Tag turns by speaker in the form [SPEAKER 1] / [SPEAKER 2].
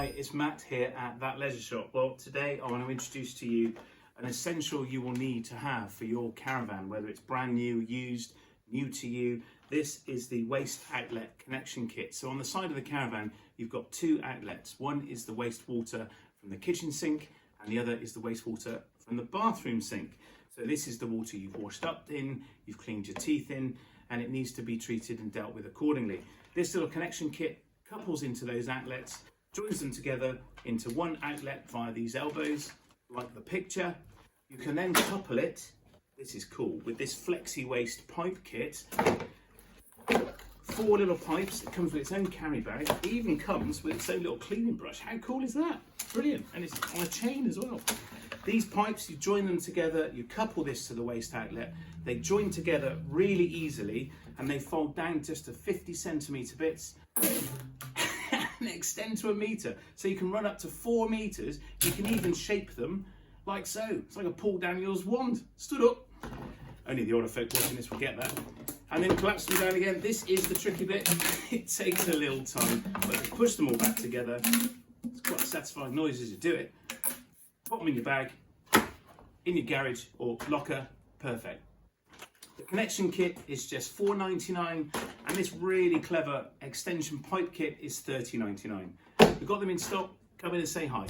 [SPEAKER 1] Hi, it's Matt here at That Leisure Shop. Well, today I want to introduce to you an essential you will need to have for your caravan, whether it's brand new, used, new to you. This is the waste outlet connection kit. So on the side of the caravan, you've got two outlets. One is the wastewater from the kitchen sink, and the other is the wastewater from the bathroom sink. So this is the water you've washed up in, you've cleaned your teeth in, and it needs to be treated and dealt with accordingly. This little connection kit couples into those outlets, joins them together into one outlet via these elbows, like the picture. You can then couple it, this is cool, with this Flexi waste pipe kit. 4 little pipes. It comes with its own carry bag. It even comes with its own little cleaning brush. How cool is that? Brilliant. And it's on a chain as well. These pipes, you join them together, you couple this to the waste outlet. They join together really easily, and they fold down just to 50 centimetre bits and extend to 1 metre. So you can run up to 4 metres. You can even shape them like so. It's like a Paul Daniels wand. Stood up. Only the older folk watching this will get that. And then collapse them down again. This is the tricky bit. It takes a little time, but to push them all back together, it's quite a satisfying noise as you do it. Put them in your bag, in your garage or locker, perfect. The connection kit is just $4.99, and this really clever extension pipe kit is $30.99. We've got them in stock. Come in and say hi.